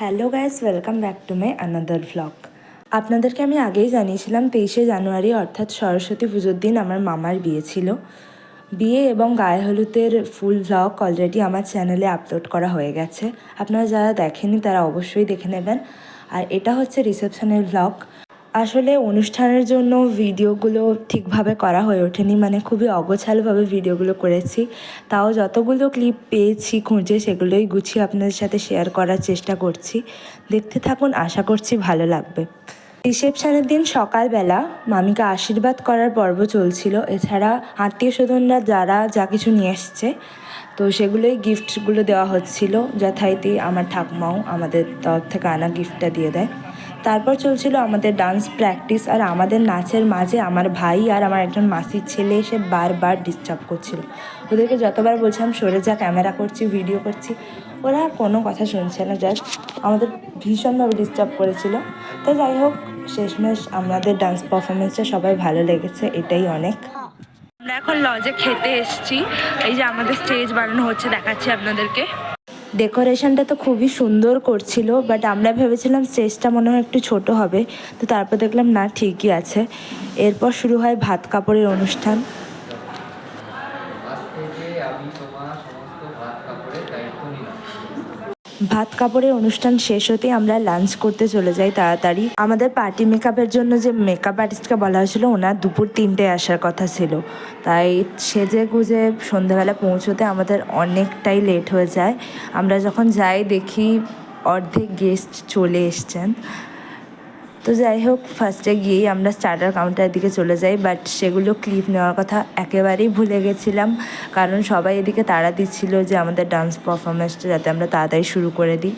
Hello guys, welcome back to my another vlog. আপনাদেরকে আমি আগেই জানিয়েছিলাম 23শে জানুয়ারি অর্থাৎ সরস্বতী পুজোর দিন আমার মামার বিয়ে ছিল। বিয়ে এবং গায়ে হলুদের ফুল ভ্লগ অলরেডি আমার চ্যানেলে আপলোড করা হয়ে গেছে। আপনারা যারা দেখেননি তারা অবশ্যই দেখে নেবেন। আর এটা হচ্ছে রিসেপশনের ভ্লগ। আসলে অনুষ্ঠানের জন্য ভিডিওগুলো ঠিকভাবে করা হয়ে ওঠেনি, মানে খুবই অগোছালোভাবে ভিডিওগুলো করেছি। তাও যতগুলো ক্লিপ পেয়েছি খুঁজে সেগুলোই গুছিয়ে আপনাদের সাথে শেয়ার করার চেষ্টা করছি। দেখতে থাকুন, আশা করছি ভালো লাগবে। রিসেপশনের দিন সকালবেলা মামিকে আশীর্বাদ করার পর্ব চলছিল। এছাড়া আত্মীয় স্বজনরা যারা যা কিছু নিয়ে এসছে তো সেগুলোই গিফটগুলো দেওয়া হচ্ছিল। যথারীতি আমার ঠাকুমাও আমাদের তরফ থেকে আনা গিফটটা দিয়ে দেয়। তারপর চলছিল আমাদের ডান্স প্র্যাকটিস। আর আমাদের নাচের মাঝে আমার ভাই আর আমার একজন মাসির ছেলে এসে বারবার ডিস্টার্ব করছিল। ওদেরকে যতবার বলছিলাম সরে যা, ক্যামেরা করছি, ভিডিও করছি, ওরা কোনো কথা শুনছে না, জাস্ট আমাদের ভীষণভাবে ডিস্টার্ব করেছিল। তো যাই হোক, শেষমেশ আমাদের ডান্স পারফরমেন্সটা সবাই ভালো লেগেছে, এটাই অনেক। আমরা এখন লজে খেতে এসেছি। এই যে আমাদের স্টেজ বানানো হচ্ছে, দেখাচ্ছি আপনাদেরকে। ডেকোরেশনটা তো খুবই সুন্দর করছিল, বাট আমরা ভেবেছিলাম স্টেজটা মনে হয় একটু ছোট হবে, তো তারপর দেখলাম না, ঠিকই আছে। এরপর শুরু হয় ভাত কাপড়ের অনুষ্ঠান। ভাত কাপড়ের অনুষ্ঠান শেষ হতেই আমরা লাঞ্চ করতে চলে যাই তাড়াতাড়ি। আমাদের পার্টি মেকআপের জন্য যে মেকআপ আর্টিস্টকে বলা হয়েছিল, ওনার দুপুর 3টায় আসার কথা ছিল। তাই সেজে গুজে সন্ধ্যাবেলা পৌঁছতে আমাদের অনেকটাই লেট হয়ে যায়। আমরা যখন যাই দেখি অর্ধেক গেস্ট চলে এসছেন। তো যাই হোক, ফার্স্টে গিয়েই আমরা স্টার্টার কাউন্টারের দিকে চলে যাই, বাট সেগুলো ক্লিপ নেওয়ার কথা একেবারেই ভুলে গেছিলাম, কারণ সবাই এদিকে তাড়া দিচ্ছিল যে আমাদের ডান্স পারফরমেন্সটা যাতে আমরা তাড়াতাড়ি শুরু করে দিই।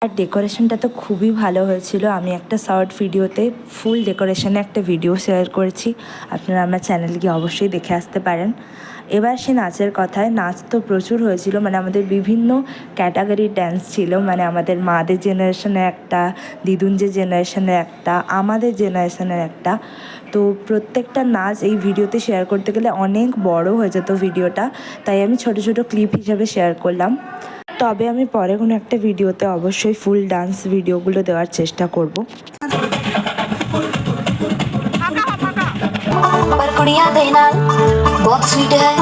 আর ডেকোরেশনটা তো খুবই ভালো হয়েছিল। আমি একটা শর্ট ভিডিওতে ফুল ডেকোরেশনে একটা ভিডিও শেয়ার করেছি, আপনারা আমার চ্যানেলে গিয়ে অবশ্যই দেখে আসতে পারেন। এবার সে নাচের কথায়, নাচ তো প্রচুর হয়েছিল, মানে আমাদের বিভিন্ন ক্যাটাগরির ড্যান্স ছিল। মানে আমাদের মাদের জেনারেশনের একটা, দিদুনজের জেনারেশনের একটা, আমাদের জেনারেশনের একটা। তো প্রত্যেকটা নাচ এই ভিডিওতে শেয়ার করতে গেলে অনেক বড় হয়ে যেত ভিডিওটা, তাই আমি ছোট ছোট ক্লিপ হিসাবে শেয়ার করলাম। তবে আমি পরে কোনো একটা ভিডিওতে অবশ্যই ফুল ডান্স ভিডিওগুলো দেওয়ার চেষ্টা করব। पर कुड़ियां दे नाल बहुत स्वीट है,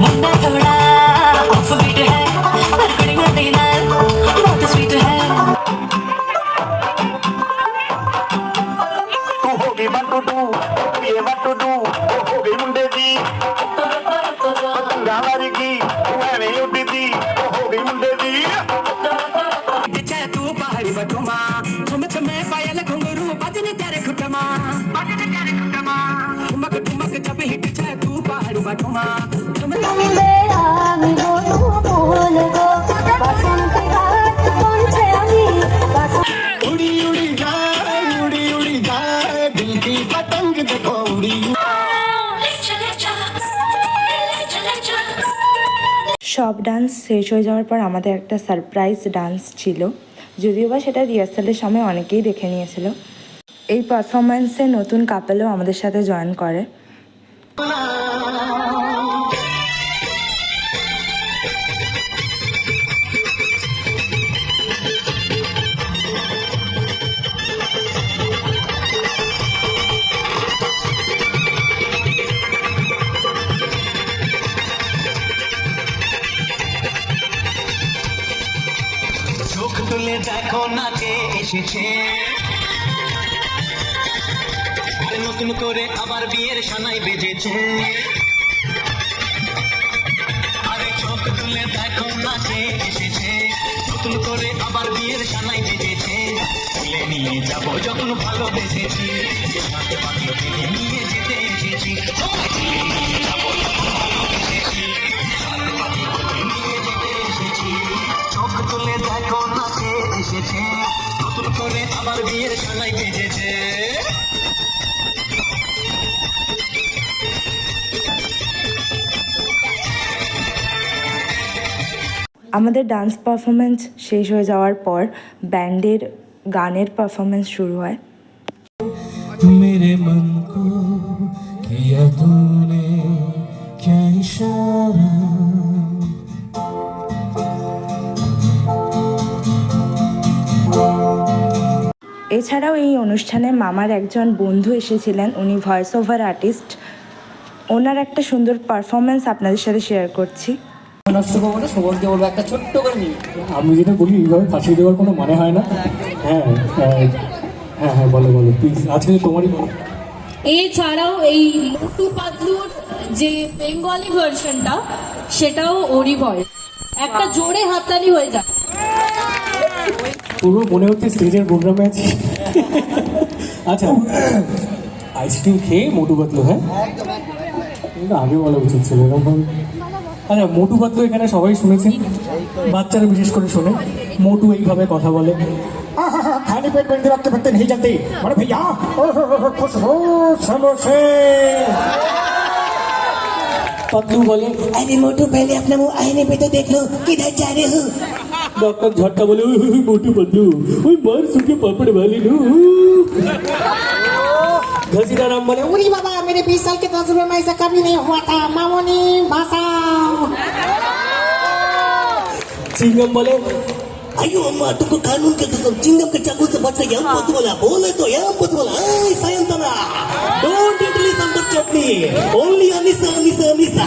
मुंडा थोड़ा ऑफ बीट है, पर कुड़ियां दे नाल बहुत स्वीट है। तू होगी वन टू डू, ये वन टू डू, हो गई मुंडे दी पतंगा वारीगी, तू एवें उड्डी दी, हो गई मुंडे दी। दिखे तू पहाड़ी बटुमा, झुम झुमे पायल घुंघरू बजने तेरे खुटमा, बजने तेरे खुटमा, ठुमक ठुमक जब हिट जाए तू पहाड़ी बटुमा, झुम তুমি বেড়া আমি বলবো বলবো বাসন্তী রাত পৌঁছে আমি उड़ी उड़ी जाए दिल की पतंग देखो उड़ी। সব ডান্স শেষ হয়ে যাওয়ার পর আমাদের একটা সারপ্রাইজ ডান্স ছিল, যদিও বা সেটা রিহার্সালের সময় অনেকেই দেখে নিয়েছিল। এই পারফরম্যান্সে নতুন কাপেলও আমাদের সাথে জয়েন করে। চোখ তুলে দেখো নাচে এসেছে, নতুন করে আবার বিয়ের সানাই বেজেছে। আরে চোখ তুলে দেখো নাচে এসেছে, নতুন করে আবার বিয়ের সানাই বেজেছে। তুলে নিয়ে যাবো যখন ভালোবেসেছি, সাথে পাতলো থেকে নিয়ে যেতে এসেছি, নিয়ে যাবো যখন ভালোবেসেছি, সাথে পাতলো থেকে নিয়ে যেতে এসেছি। চোখ তুলে দেখো নাচে এসেছে, নতুন করে আবার বিয়ের সানাই বেজেছে। আমাদের ডান্স পারফরমেন্স শেষ হয়ে যাওয়ার পর ব্যান্ডের গানের পারফরমেন্স শুরু হয়। मेरे मन को किया तूने क्या इशारा, এছাড়াও এই অনুষ্ঠানে মামার একজন বন্ধু এসেছিলেন, উনি ভয়েস ওভার আর্টিস্ট। ওনার একটা সুন্দর পারফরমেন্স আপনাদের সাথে শেয়ার করছি। নষ্ট করবো না, সবরকে বলবো একটা ছোট্ট করে নিয়ে। আমি যেটা বলি এইভাবে ফাঁসিয়ে দেওয়ার কোনো মানে হয় না। হ্যাঁ হ্যাঁ হ্যাঁ হ্যাঁ, বলো বলো প্লিজ, আজকে তোমারই বলো। এছাড়াও এই মোটু পাতলুর যে বেঙ্গলি ভার্সনটা সেটাও ওরই ভয়েস, একটা জোরে হাততালি হয়ে যায়। পুরো মনে হচ্ছে স্টেজের প্রোগ্রামে আছি। আচ্ছা, আইসক্রিম খেয়ে মোটু পাতলু, হ্যাঁ কিন্তু আগে বলা উচিত ছিল এরকম। আচ্ছা, মোটু পাতলু এখানে সবাই শুনেছেন, বাচ্চারা বিশেষ করে শোনে। মোটু এইভাবে কথা বলে, খালি পেট বেঁধে রাখতে পারতে नहीं जानते अरे भैया खुशबू समोसे। पतलू बोले, अरे मोटू पहले अपना मुंह आईने पे तो देख लो, किधर जा रहे हो। डॉक्टर झटका बोले, मोटू पतलू ओए मार सुके पापड़ वाली नु। घसीटा राम बोले, उरी बाबा, मेरे 20 साल के तजुर्बे में ऐसा कभी नहीं हुआ था, मामोनी भाषा। चिंगम बोले, अयो अम्मा, तुमको कानून के कसम चिंगम के चाकू से बच गया। इम्पॉसिबल है, बोले तो इम्पॉसिबल है। Sayantara, don't idli sambar chutney, only Anisa Anisa Anisa.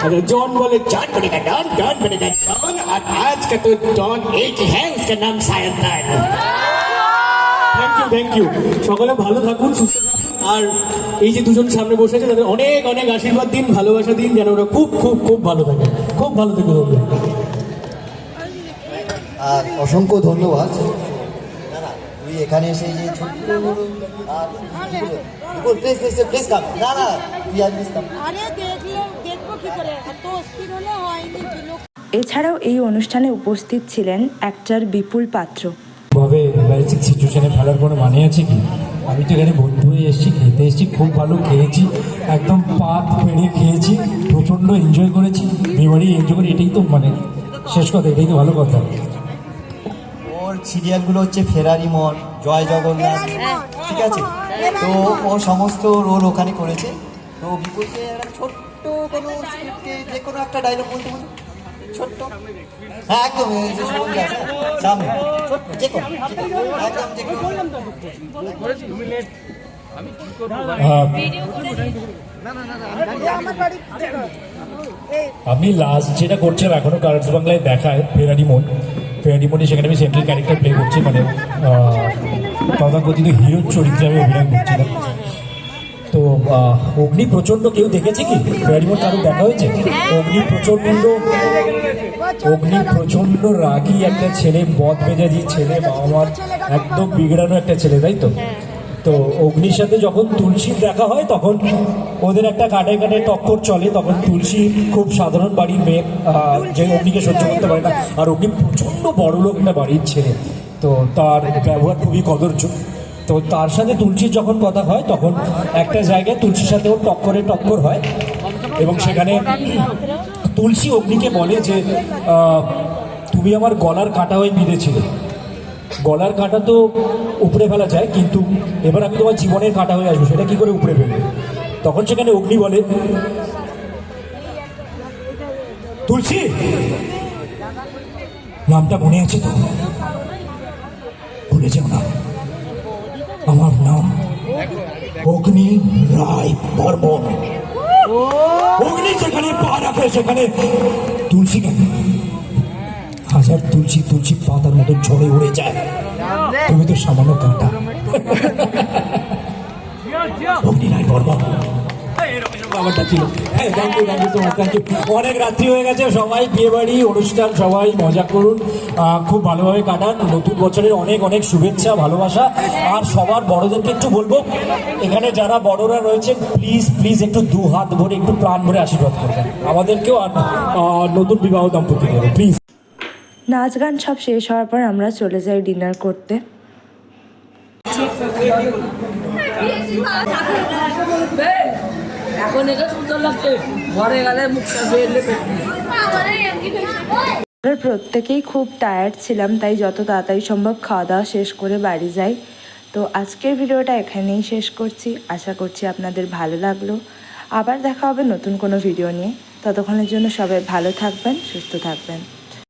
अरे जॉन बोले, जॉन बनेगा डॉन, डॉन बनेगा जॉन, और आज का तो डॉन एक ही है, उसका नाम सायंतरा है। থ্যাংক ইউ সকলে ভালো থাকুন, সুস্থ থাকুন। আর এই যে দুজন সামনে বসে আছে তাদের অনেক অনেক আশীর্বাদ দিন, ভালোবাসা দিন, যেন ওরা খুব খুব খুব ভালো থাকে, খুব ভালো থেকে তোমরা। আর অসংখ্য ধন্যবাদ। তুই এখানে এসে যে ছোট্ট প্লিজ কাম, না না তুই আর প্লিজ কাম। এছাড়াও এই অনুষ্ঠানে উপস্থিত ছিলেন অ্যাক্টর বিপুল পাত্র। ভাবে এম্বারেসিং সিচুয়েশনে ফেলার কোনো মানে আছে কি? আমি তো এখানে বন্ধু হয়ে এসেছি, খেতে এসেছি, খুব ভালো খেয়েছি, একদম পাত পেড়ে খেয়েছি, প্রচণ্ড এনজয় করেছি, বিয়েবাড়ি এনজয় করে, এটাই তো মানে শেষ কথা, এটাই তো ভালো কথা। ওর সিরিয়ালগুলো হচ্ছে ফেরারি মন, জয় জগন্নাথ, ঠিক আছে, তো ও সমস্ত রোল ওখানে করেছে। তো বিপুলকে একটা ছোট্ট কোনো স্ক্রিপ্টে যে কোনো একটা ডায়লগ বলতে বলুন, ছোট্ট। হ্যাঁ একদম, এই যে শুনুন আছে সামনে ছোট্ট যে কোনো একদম যে কোনো। আমি লাস্ট যেটা করছিলাম এখনো কার্ডস বাংলায় দেখায় ফেরারি মন, ফেরারি মনে সেখানে আমি সেন্ট্রাল ক্যারেক্টার প্লে করছি, মানে তথাকথিত হিরোর চরিত্রে আমি অভিনয় করছিলাম। তো অগ্নি প্রচণ্ড, কেউ দেখেছে কি ফেরারি মন? কারো দেখা হয়েছে? অগ্নি প্রচণ্ড রাগী একটা ছেলে, বদ মেজাজি ছেলে, আমার একদম বিগড়ানো একটা ছেলে, তাই তো? তো অগ্নির সাথে যখন তুলসীর দেখা হয় তখন ওদের একটা কাটে কাটে টক্কর চলে। তখন তুলসী খুব সাধারণ বাড়ির মেয়ে, যে অগ্নিকে সহ্য করতে পারে না, আর অগ্নি প্রচণ্ড বড়লোক একটা বাড়ির ছেলে, তো তার ব্যবহার খুবই কদর্য। তো তার সাথে তুলসীর যখন কথা হয় তখন একটা জায়গায় তুলসীর সাথে ওর টক্কর হয়, এবং সেখানে তুলসী অগ্নিকে বলে যে তুমি আমার গলার কাঁটা হয়ে বিঁধেছিলে, গলার কাঁটা তো উপড়ে ফেলা যায়, কিন্তু এবার আমি তোমার জীবনের কাঁটা হয়ে আসবো, সেটা কি করে উপড়ে ফেলবে? তখন সেখানে অগ্নি বলে, তুলসী নামটা মনে আছে তো? ভুলে যাও না, আমার নাম অগ্নি রায় বর্মন। অগ্নি যেখানে পা রাখে সেখানে তুলসী কেন? হাজার তুলসী পাতার মতো ঝরে উড়ে যায়, তুমি তো সামান্য কাঁটা। অগ্নি রায় বর্মন ব্যাপারটা ছিল। হ্যাঁ, thank you so much, thank you. অনেক রাত্রি হয়ে গেছে, সবাই বিয়েবাড়ি অনুষ্ঠান সবাই মজা করুন, খুব ভালোভাবে কাটান। নতুন বছরের অনেক অনেক শুভেচ্ছা, ভালোবাসা। আর সবার বড়দেরকে একটু বলবো, এখানে যারা বড়রা রয়েছে প্লিজ প্লিজ একটু দু হাত ভরে একটু প্রাণ ভরে আশীর্বাদ করবেন আমাদেরকেও, আর নতুন বিবাহ দম্পতিদের প্লিজ। নাচ গান সব শেষ হওয়ার পর আমরা চলে যাই ডিনার করতে। এখন এটা সুন্দর লাগছে, ঘরে গেলে মুখটা বেরলে আমরা প্রত্যেকেই খুব টায়ার্ড ছিলাম, তাই যত তাড়াতাড়ি সম্ভব খাওয়া দাওয়া শেষ করে বাড়ি যাই। তো আজকের ভিডিওটা এখানেই শেষ করছি, আশা করছি আপনাদের ভালো লাগলো। আবার দেখা হবে নতুন কোনো ভিডিও নিয়ে, ততক্ষণের জন্য সবাই ভালো থাকবেন, সুস্থ থাকবেন।